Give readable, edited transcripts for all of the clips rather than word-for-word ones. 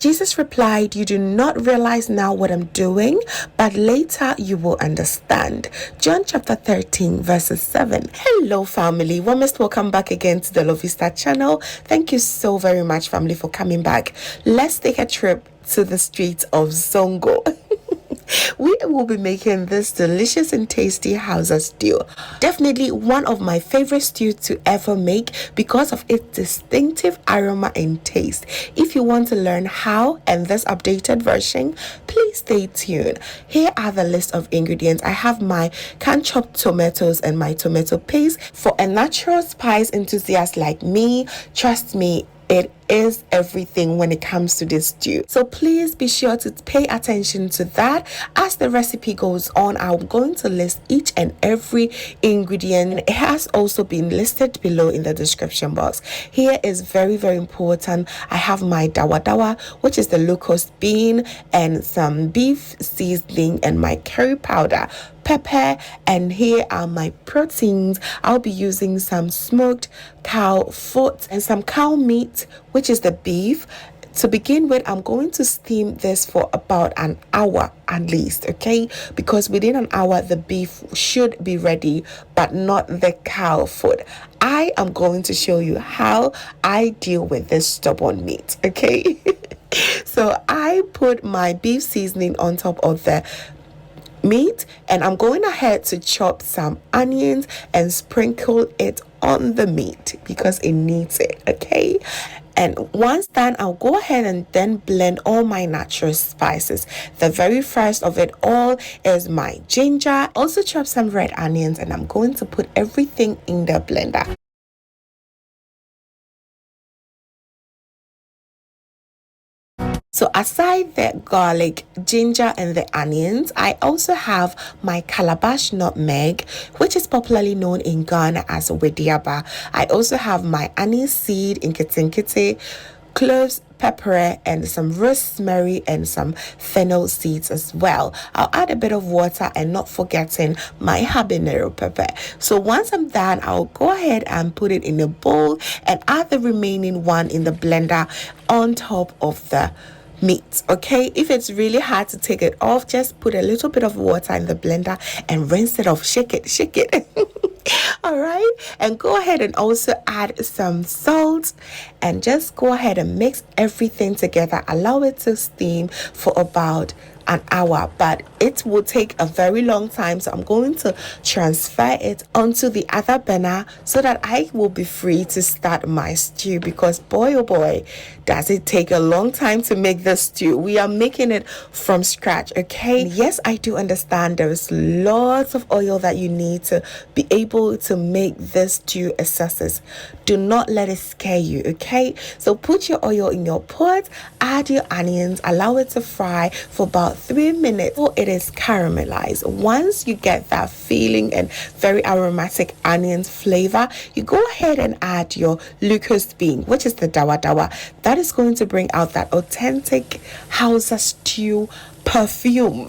Jesus replied, "You do not realize now what I'm doing, but later you will understand." John chapter 13, verses 7. Hello, family. Warmest welcome back again to the Lovystouch channel. Thank you so very much, family, for coming back. Let's take a trip to the streets of Zongo. We will be making this delicious and tasty Hausa stew. Definitely one of my favorite stews to ever make because of its distinctive aroma and taste. If you want to learn how and this updated version, please stay tuned. Here are the list of ingredients. I have my canned chopped tomatoes and my tomato paste. For a natural spice enthusiast like me, trust me, it is everything when it comes to this stew. So please be sure to pay attention to that. As the recipe goes on, I'm going to list each and every ingredient. It has also been listed below in the description box. Here is very, very important. I have my dawa dawa, which is the locust bean, and some beef seasoning and my curry powder, pepper, and here are my proteins. I'll be using some smoked cow foot and some cow meat, which is the beef. To begin with, I'm going to steam this for about an hour at least, okay? Because within an hour, the beef should be ready, but not the cow foot. I am going to show you how I deal with this stubborn meat, okay? So I put my beef seasoning on top of the meat, and I'm going ahead to chop some onions and sprinkle it on the meat because it needs it, okay? And once done, I'll go ahead and then blend all my natural spices. The very first of it all is my ginger. Also chop some red onions, and I'm going to put everything in the blender. So aside the garlic, ginger, and the onions, I also have my calabash nutmeg, which is popularly known in Ghana as wediaba. I also have my anise seed in kitinkiti, cloves, pepper, and some rosemary and some fennel seeds as well. I'll add a bit of water and not forgetting my habanero pepper. So once I'm done, I'll go ahead and put it in a bowl and add the remaining one in the blender on top of the meat. Okay, if it's really hard to take it off, just put a little bit of water in the blender and rinse it off. Shake it all right, and go ahead and also add some salt and just go ahead and mix everything together. Allow it to steam for about an hour, but it will take a very long time, so I'm going to transfer it onto the other burner so that I will be free to start my stew, because boy oh boy, does it take a long time to make this stew. We are making it from scratch, okay? And yes, I do understand there is lots of oil that you need to be able to make this stew a success. Do not let it scare you, okay? So put your oil in your pot, add your onions, allow it to fry for about 3 minutes so it is caramelized. Once you get that feeling and very aromatic onions flavor, you go ahead and add your locust bean, which is the dawa dawa. That is going to bring out that authentic Hausa stew perfume.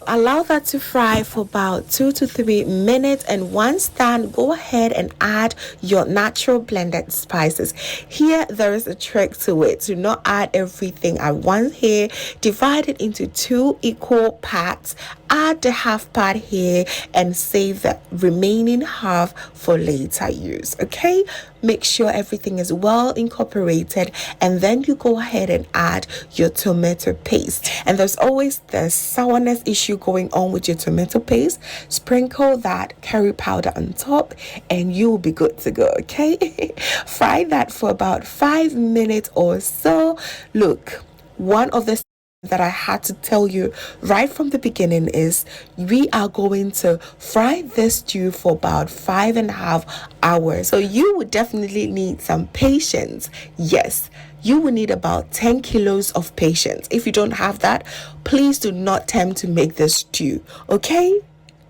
Allow that to fry for about 2 to 3 minutes, and once done, go ahead and add your natural blended spices. Here there is a trick to it. Do not add everything at once. Here, divide it into 2 equal parts. Add the half part here and save the remaining half for later use, okay? Make sure everything is well incorporated, and then you go ahead and add your tomato paste. And there's always the sourness issue going on with your tomato paste. Sprinkle that curry powder on top and you will be good to go, okay? Fry that for about 5 minutes or so. Look, one of the that I had to tell you right from the beginning is we are going to fry this stew for about 5.5 hours. So you would definitely need some patience. Yes, you will need about 10 kilos of patience. If you don't have that, please do not attempt to make this stew, okay?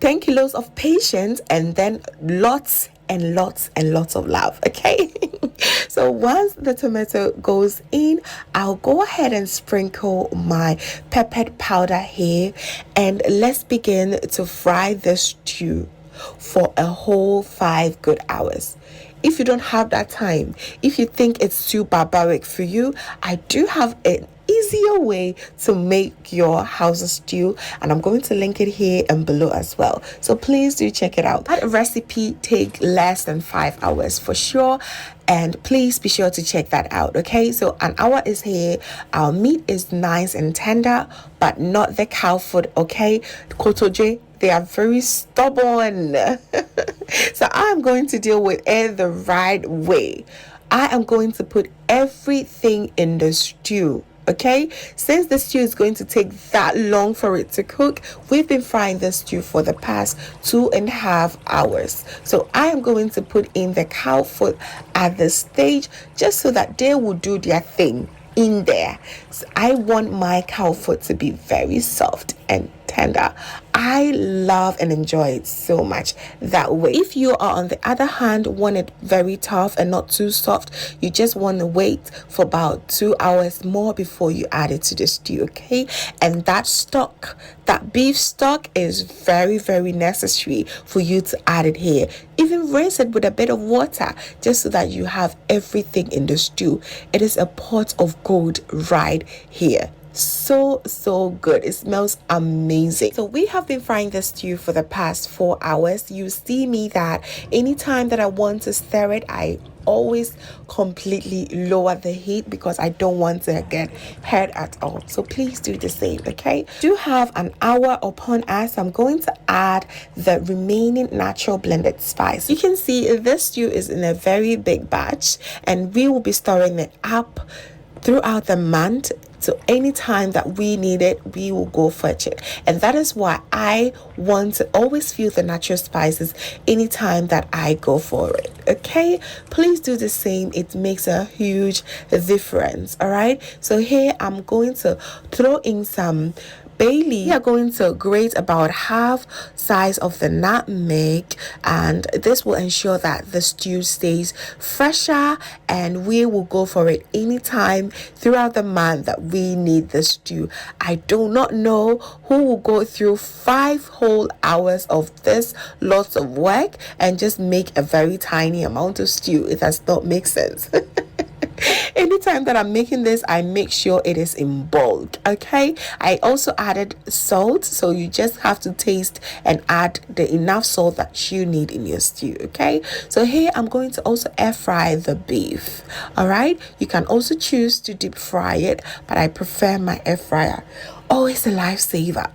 10 kilos of patience and then lots and lots and lots of love, okay? So once the tomato goes in, I'll go ahead and sprinkle my peppered powder here, and let's begin to fry the stew for a whole 5 good hours. if you don't have that time, if you think it's too barbaric for you, I do have an easier way to make your Hausa stew, and I'm going to link it here and below as well. So please do check it out. That recipe take less than 5 hours for sure, and please be sure to check that out. Okay, so an hour is here. Our meat is nice and tender, but not the cow foot. Okay, kotoje, they are very stubborn. So I'm going to deal with it the right way. I am going to put everything in the stew. Okay, since the stew is going to take that long for it to cook, we've been frying the stew for the past 2.5 hours. So I am going to put in the cow foot at this stage just so that they will do their thing in there. So I want my cow foot to be very soft and tender. I love and enjoy it so much that way. If you are, on the other hand, want it very tough and not too soft, you just want to wait for about 2 hours more before you add it to the stew. Okay, and that stock, that beef stock, is very, very necessary for you to add it here. Even rinse it with a bit of water just so that you have everything in the stew. It is a pot of gold right here. So good. It smells amazing. So we have been frying the stew for the past 4 hours. You see me that anytime that I want to stir it, I always completely lower the heat because I don't want to get hurt at all. So please do the same. Okay, do have an hour upon us. I'm going to add the remaining natural blended spice. You can see this stew is in a very big batch, and we will be stirring it up throughout the month. So anytime that we need it, we will go fetch it. And that is why I want to always feel the natural spices anytime that I go for it. Okay, please do the same. It makes a huge difference. All right, so here I'm going to throw in some bay leaf. We are going to grate about half size of the nutmeg, and this will ensure that the stew stays fresher, and we will go for it anytime throughout the month that we need the stew. I do not know who will go through 5 whole hours of this lots of work and just make a very tiny amount of stew. It does not make sense. Anytime that I'm making this, I make sure it is in bulk. Okay, I also added salt, so you just have to taste and add the enough salt that you need in your stew. Okay, so here I'm going to also air fry the beef. All right, you can also choose to deep fry it, but I prefer my air fryer. Always a lifesaver.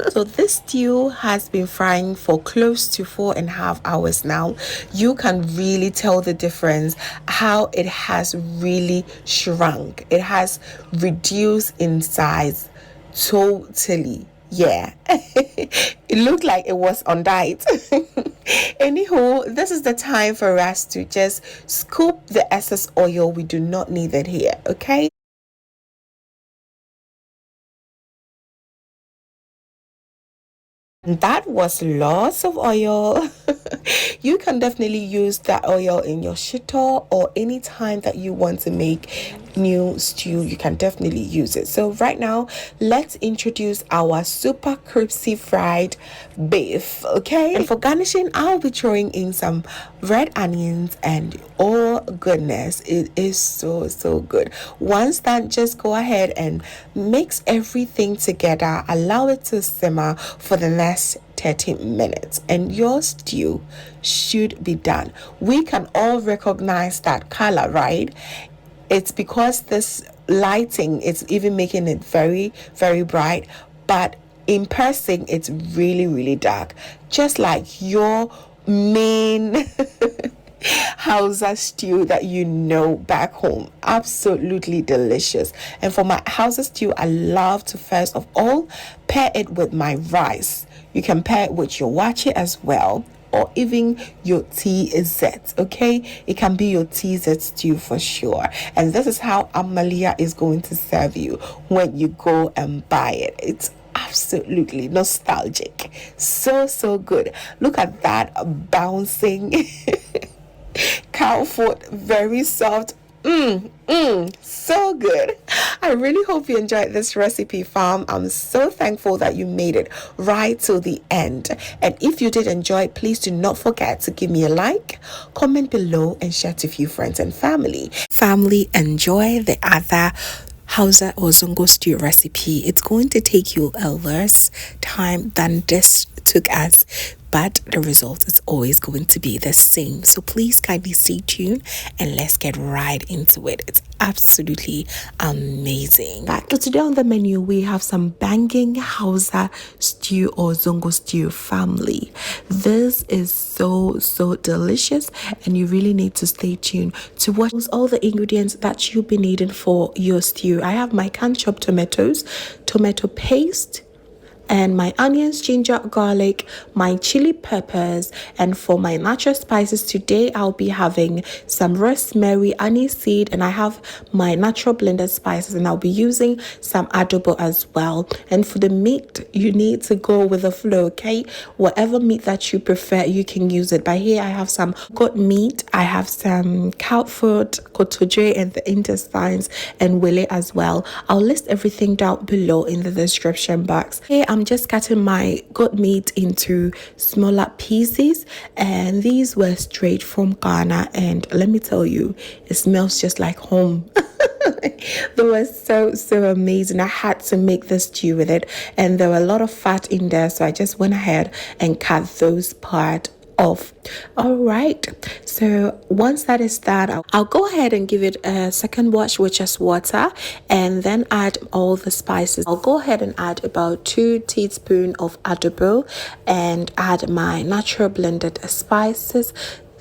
So this stew has been frying for close to 4.5 hours now. You can really tell the difference, how it has really shrunk. It has reduced in size totally. Yeah, it looked like it was on diet. Anywho, this is the time for us to just scoop the excess oil. We do not need it here. Okay. That was lots of oil. You can definitely use that oil in your shito, or any time that you want to make new stew, you can definitely use it. So right now, let's introduce our super crispy fried beef. Okay, and for garnishing, I'll be throwing in some red onions, and oh goodness, it is so good. Once done, just go ahead and mix everything together. Allow it to simmer for the next 30 minutes, and your stew should be done. We can all recognize that color, right? It's because this lighting is even making it very, very bright, but in person it's really dark, just like your main Hausa stew that you know back home. Absolutely delicious. And for my Hausa stew, I love to first of all pair it with my rice. You can pair it with your wache as well, or even your TZ. Okay, it can be your TZ stew for sure. And this is how Amalia is going to serve you when you go and buy it. It's absolutely nostalgic. So good. Look at that bouncing cow foot, very soft. So good. I really hope you enjoyed this recipe, fam. I'm so thankful that you made it right till the end. And if you did enjoy, please do not forget to give me a like, comment below, and share to a few friends and family. Family, enjoy the other Hausa or Zongo stew recipe. It's going to take you a less time than this took us, but the result is always going to be the same. So please kindly stay tuned and let's get right into it. It's absolutely amazing. So today on the menu we have some banging Hausa stew or Zongo stew, family. This is so delicious and you really need to stay tuned to watch all the ingredients that you'll be needing for your stew. I have my canned chopped tomatoes, tomato paste, and my onions, ginger, garlic, my chili peppers, and for my natural spices today I'll be having some rosemary, aniseed, and I have my natural blended spices, and I'll be using some adobo as well. And for the meat, you need to go with the flow, okay? Whatever meat that you prefer, you can use it. But here I have some goat meat, I have some cow foot, kotoje, and the intestines, and willy as well. I'll list everything down below in the description box. Here I'm just cutting my goat meat into smaller pieces, and these were straight from Ghana, and let me tell you, it smells just like home. They were so amazing. I had to make this stew with it, and there were a lot of fat in there, so I just went ahead and cut those part off. All right, so once that is done, I'll go ahead and give it a second wash with just water and then add all the spices. I'll go ahead and add about 2 teaspoons of adobo and add my natural blended spices.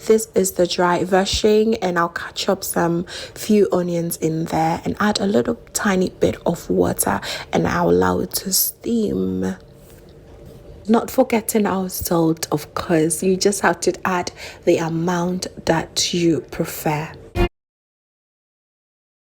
This is the dry version, and I'll catch up some few onions in there and add a little tiny bit of water, and I'll allow it to steam. Not forgetting our salt, of course. You just have to add the amount that you prefer.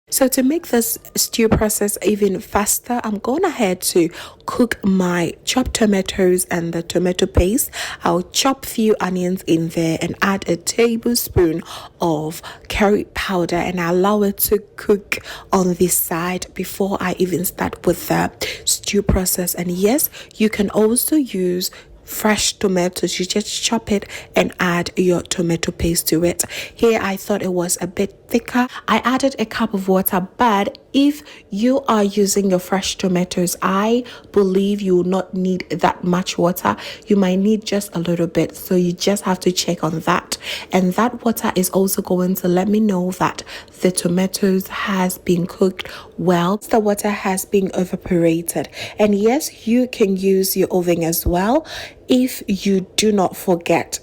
So to make this stew process even faster, I'm going ahead to cook my chopped tomatoes and the tomato paste. I'll chop few onions in there and add a tablespoon of curry powder, and I allow it to cook on this side before I even start with the stew process. And yes, you can also use fresh tomatoes. You just chop it and add your tomato paste to it. Here I thought it was a bit thicker. I added a cup of water, but if you are using your fresh tomatoes, I believe you will not need that much water. You might need just a little bit, so you just have to check on that. And that water is also going to let me know that the tomatoes has been cooked well. The water has been evaporated. And yes, you can use your oven as well. If you do not forget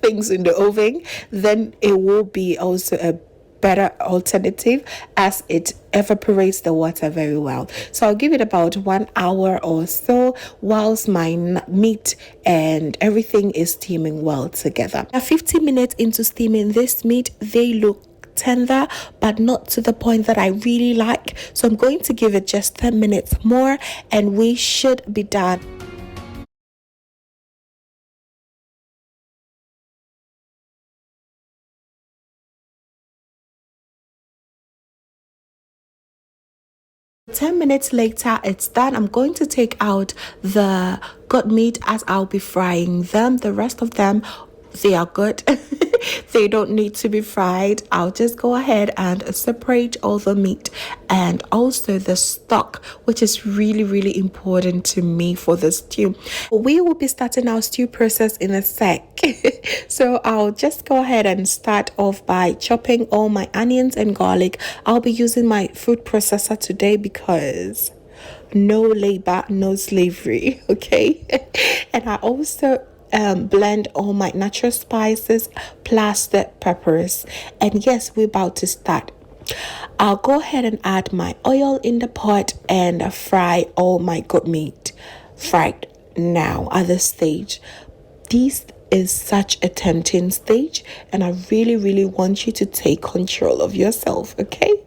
things in the oven, then it will be also a better alternative as it evaporates the water very well. So I'll give it about 1 hour or so whilst my meat and everything is steaming well together. Now 15 minutes into steaming this meat, they look tender but not to the point that I really like, so I'm going to give it just 10 minutes more and we should be done. Ten minutes later, it's done. I'm going to take out the goat meat as I'll be frying them. The rest of them, they are good. They don't need to be fried. I'll just go ahead and separate all the meat and also the stock, which is really important to me for the stew. We will be starting our stew process in a sec. So I'll just go ahead and start off by chopping all my onions and garlic. I'll be using my food processor today because no labor, no slavery, okay? And I also blend all my natural spices plus the peppers. And yes, we're about to start. I'll go ahead and add my oil in the pot and fry all my goat meat. Fried now at this stage. This is such a tempting stage, and I really want you to take control of yourself, okay?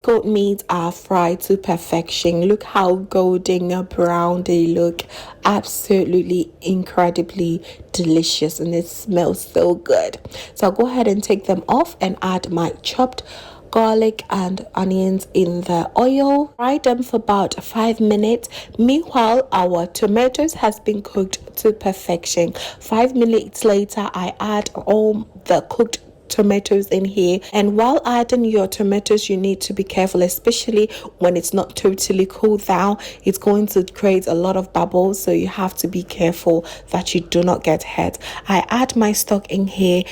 Goat meat are fried to perfection. Look how golden brown they look. Absolutely incredibly delicious, and it smells so good. So I'll go ahead and take them off and add my chopped garlic and onions in the oil. Fry them for about 5 minutes. Meanwhile, our tomatoes has been cooked to perfection. 5 minutes later, I add all the cooked tomatoes in here, and while adding your tomatoes, you need to be careful, especially when it's not totally cooled down. It's going to create a lot of bubbles, so you have to be careful that you do not get hurt. I add my stock in here.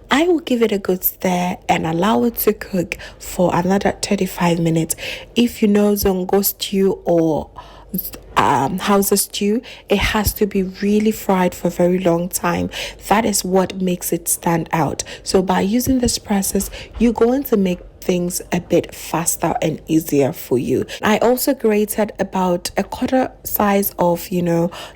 I will give it a good stir and allow it to cook for another 35 minutes. If you know Zongo stew or Hausa stew, it has to be really fried for a very long time. That is what makes it stand out. So by using this process, you're going to make things a bit faster and easier for you. I also grated about a quarter size of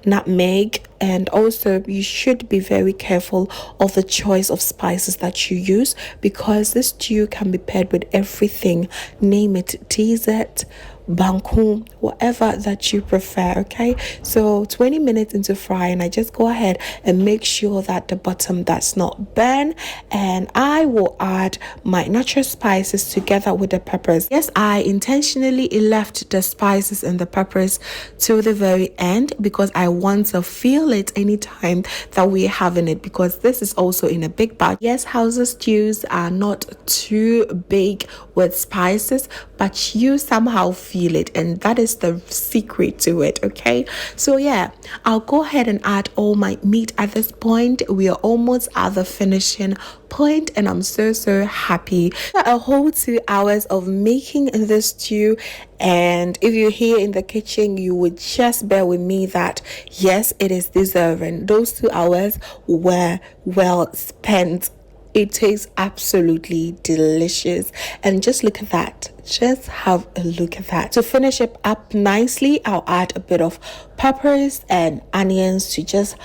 nutmeg, and also you should be very careful of the choice of spices that you use, because this stew can be paired with everything, name it, dessert, banku, whatever that you prefer. Okay, so 20 minutes into frying, I just go ahead and make sure that the bottom does not burn, and I will add my natural spices together with the peppers. Yes, I intentionally left the spices and the peppers to the very end because I want to feel it anytime that we're having it, because this is also in a big batch. Yes, Hausa stews are not too big with spices, but you somehow feel it, and that is the secret to it. Okay, so yeah, I'll go ahead and add all my meat at this point. We are almost at the finishing point, and I'm so happy. A whole 2 hours of making this stew, and if you're here in the kitchen, you would just bear with me that yes, it is deserving. Those 2 hours were well spent. It tastes absolutely delicious, and just look at that. Just have a look at that. To finish it up nicely, I'll add a bit of peppers and onions to just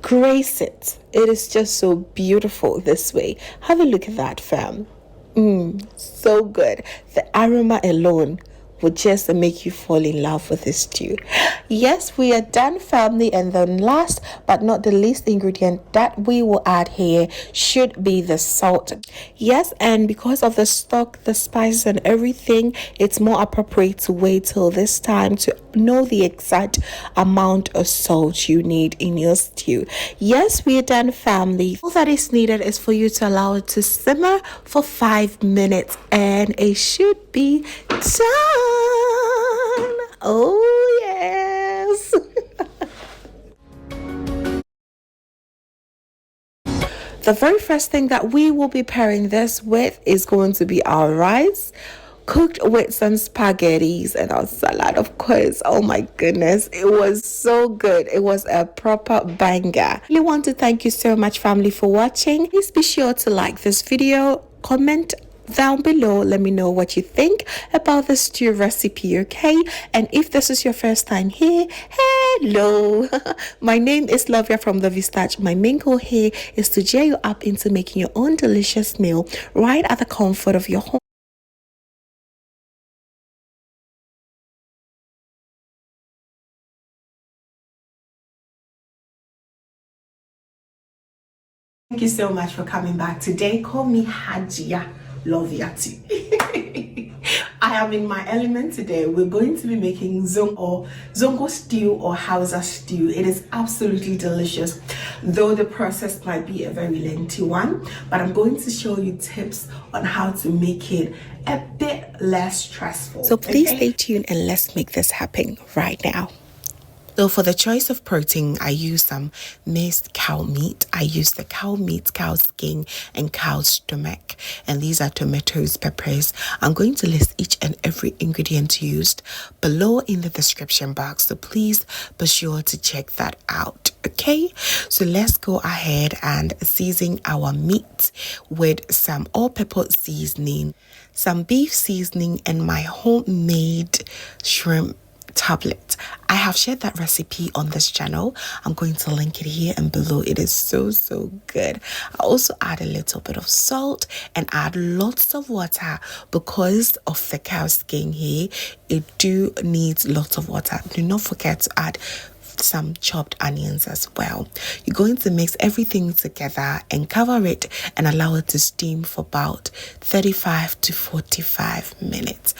grace it. It is just so beautiful this way. Have a look at that, fam. So good. The aroma alone would just make you fall in love with this stew. Yes, we are done, family, and the last but not the least ingredient that we will add here should be the salt. Yes, and because of the stock, the spices and everything, it's more appropriate to wait till this time to know the exact amount of salt you need in your stew. Yes, we are done, family. All that is needed is for you to allow it to simmer for 5 minutes, and it should be done. Oh yes. The very first thing that we will be pairing this with is going to be our rice, cooked with some spaghettis and our salad, of course. Oh my goodness, it was so good. It was a proper banger. I really want to thank you so much, family, for watching. Please be sure to like this video, comment down below, let me know what you think about the stew recipe. Okay, and if this is your first time here, hello. My name is Lovya from Lovystouch. My main goal here is to cheer you up into making your own delicious meal right at the comfort of your home. Thank you so much for coming back today. Call me Hajia Loviati. I am in my element today. We're going to be making Zongo stew or Hausa stew. It is absolutely delicious, though the process might be a very lengthy one, but I'm going to show you tips on how to make it a bit less stressful. So please stay tuned and let's make this happen right now. So for the choice of protein, I use some minced cow meat. I use the cow meat, cow skin, and cow stomach. And these are tomatoes, peppers. I'm going to list each and every ingredient used below in the description box. So please be sure to check that out. Okay, so let's go ahead and season our meat with some all-purpose seasoning, some beef seasoning, and my homemade shrimp tablet. I have shared that recipe on this channel. I'm going to link it here and below. It is so good. I also add a little bit of salt and add lots of water because of the cow skin here. It do needs lots of water. Do not forget to add some chopped onions as well. You're going to mix everything together and cover it and allow it to steam for about 35 to 45 minutes.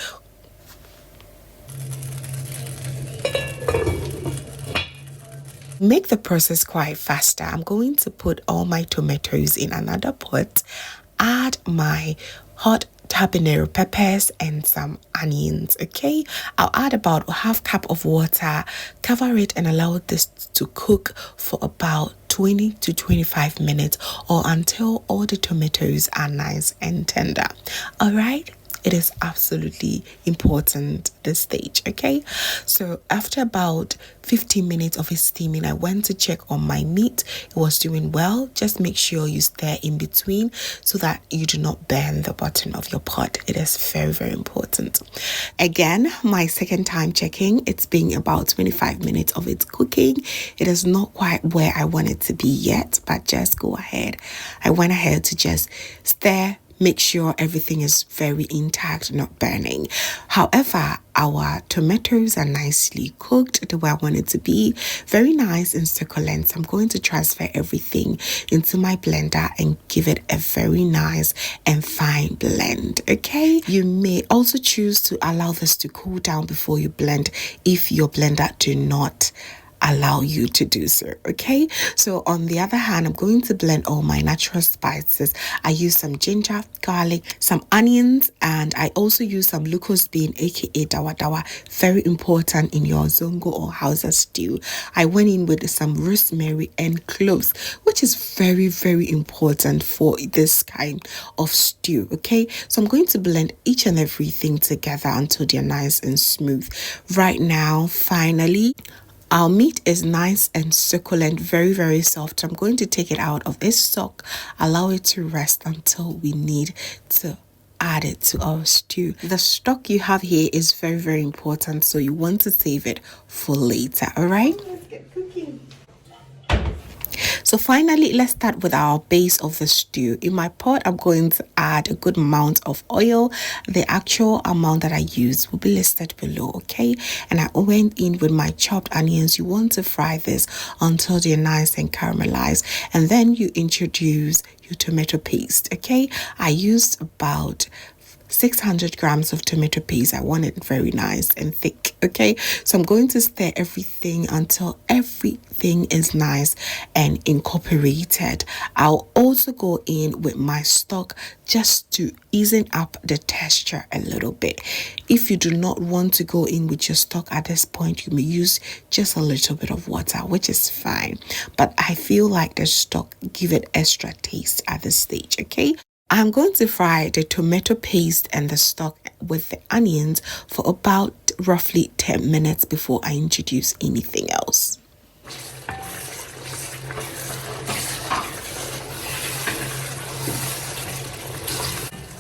Make the process quite faster. I'm going to put all my tomatoes in another pot, add my hot habanero peppers and some onions. Okay, I'll add about a half cup of water, cover it and allow this to cook for about 20 to 25 minutes or until all the tomatoes are nice and tender. All right, it is absolutely important this stage. Okay, so after about 15 minutes of it steaming, I went to check on my meat. It was doing well. Just make sure you stir in between so that you do not burn the bottom of your pot. It is very important. Again, my second time checking, it's been about 25 minutes of it cooking. It is not quite where I want it to be yet, but just go ahead. I went ahead to just stir. Make sure everything is very intact, not burning. However, our tomatoes are nicely cooked the way I want it to be. Very nice and succulent. So I'm going to transfer everything into my blender and give it a very nice and fine blend. Okay, you may also choose to allow this to cool down before you blend if your blender do not allow you to do so. Okay, so on the other hand, I'm going to blend all my natural spices. I use some ginger, garlic, some onions, and I also use some locust bean, aka dawa dawa, very important in your Zongo or Hausa stew. I went in with some rosemary and cloves, which is very important for this kind of stew. Okay, so I'm going to blend each and everything together until they're nice and smooth. Right now, finally, our meat is nice and succulent, very soft. I'm going to take it out of its stock, allow it to rest until we need to add it to our stew. The stock you have here is very important, so you want to save it for later. All right, let's get cooking. So finally, let's start with our base of the stew. In my pot, I'm going to add a good amount of oil. The actual amount that I use will be listed below, okay? And I went in with my chopped onions. You want to fry this until they're nice and caramelized. And then you introduce your tomato paste, okay? I used about 600 grams of tomato paste. I want it very nice and thick. Okay, so I'm going to stir everything until everything is nice and incorporated. I'll also go in with my stock just to easen up the texture a little bit. If you do not want to go in with your stock at this point, you may use just a little bit of water, which is fine, but I feel like the stock give it extra taste at this stage. Okay, I'm going to fry the tomato paste and the stock with the onions for about roughly 10 minutes before I introduce anything else.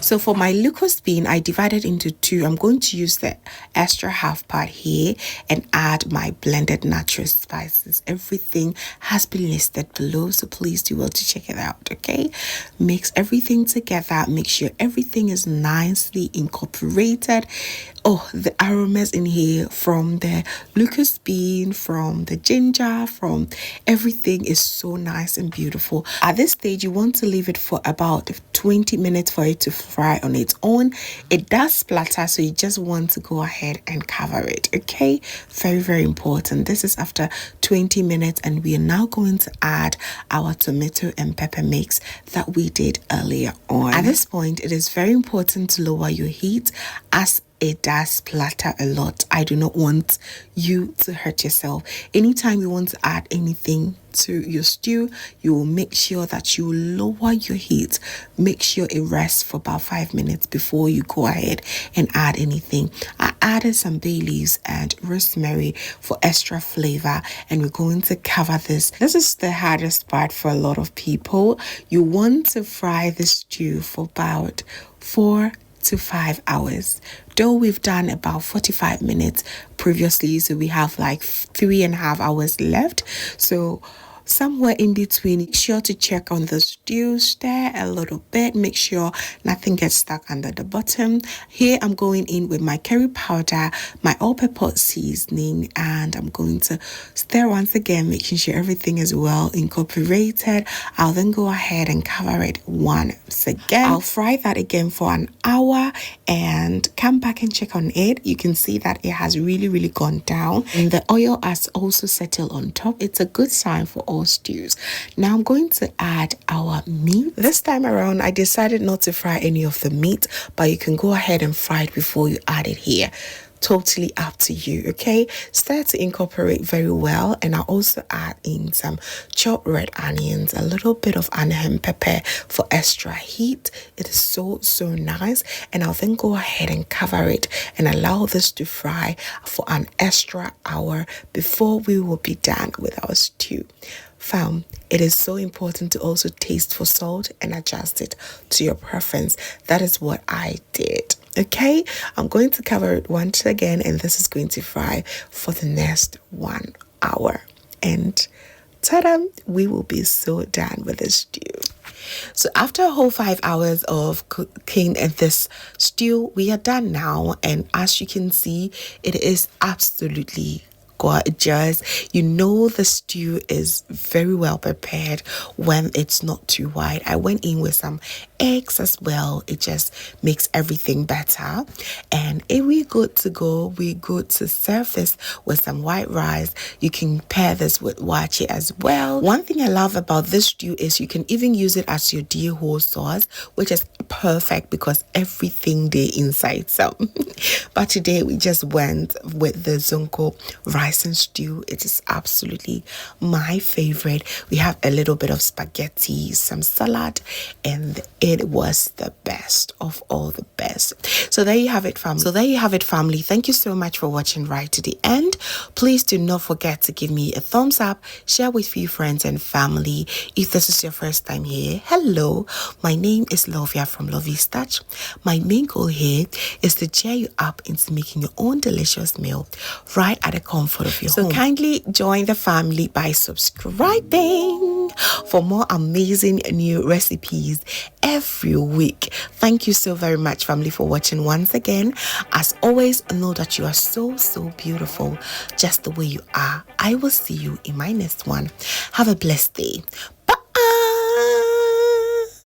So for my locust bean, I divided into two. I'm going to use the extra half part here and add my blended natural spices. Everything has been listed below, so please do well to check it out, okay? Mix everything together. Make sure everything is nicely incorporated. Oh, the aromas in here from the locust bean, from the ginger, from everything is so nice and beautiful. At this stage, you want to leave it for about 20 minutes for it to fry on its own. It does splatter, so you just want to go ahead and cover it, okay? Very important. This is after 20 minutes, and we are now going to add our tomato and pepper mix that we did earlier on. At this point, it is very important to lower your heat as it does splatter a lot. I do not want you to hurt yourself. Anytime you want to add anything to your stew, you will make sure that you lower your heat. Make sure it rests for about 5 minutes before you go ahead and add anything. I added some bay leaves and rosemary for extra flavor, and we're going to cover this. This is the hardest part for a lot of people. You want to fry the stew for about 4 to 5 hours. Though we've done about 45 minutes previously, so we have like 3.5 hours left. So somewhere in between, make sure to check on the stew, stir a little bit, make sure nothing gets stuck under the bottom. Here I'm going in with my curry powder, my all-purpose seasoning, and I'm going to stir once again, making sure everything is well incorporated. I'll then go ahead and cover it once again. I'll fry that again for an hour and come back and check on it. You can see that it has really gone down and the oil has also settled on top. It's a good sign for all stews. Now I'm going to add our meat. This time around, I decided not to fry any of the meat, but you can go ahead and fry it before you add it here. Totally up to you, okay? Start to incorporate very well, and I'll also add in some chopped red onions, a little bit of onion pepper for extra heat. It is so nice, and I'll then go ahead and cover it and allow this to fry for an extra hour before we will be done with our stew. Fam, it is so important to also taste for salt and adjust it to your preference. That is what I did. Okay, I'm going to cover it once again, and this is going to fry for the next 1 hour. And ta-da, we will be so done with this stew. So after a whole 5 hours of cooking this stew, we are done now. And as you can see, it is absolutely gorgeous. You know the stew is very well prepared when it's not too white. I went in with some eggs as well. It just makes everything better. And if we're good to go, we're good to serve this with some white rice. You can pair this with wachi as well. One thing I love about this stew is you can even use it as your deer whole sauce, which is perfect because everything there inside. So but today we just went with the Zongo rice and stew. It is absolutely my favorite. We have a little bit of spaghetti, some salad, and it was the best of all the best. So there you have it, family. Thank you so much for watching right to the end. Please do not forget to give me a thumbs up, share with your friends and family. If this is your first time here, hello, my name is Lovia from Lovystouch. My main goal here is to cheer you up into making your own delicious meal right at the comfort of your home. So kindly join the family by subscribing for more amazing new recipes every week. Thank you so very much, family, for watching once again. As always, know that you are so beautiful just the way you are. I will see you in my next one. Have a blessed day.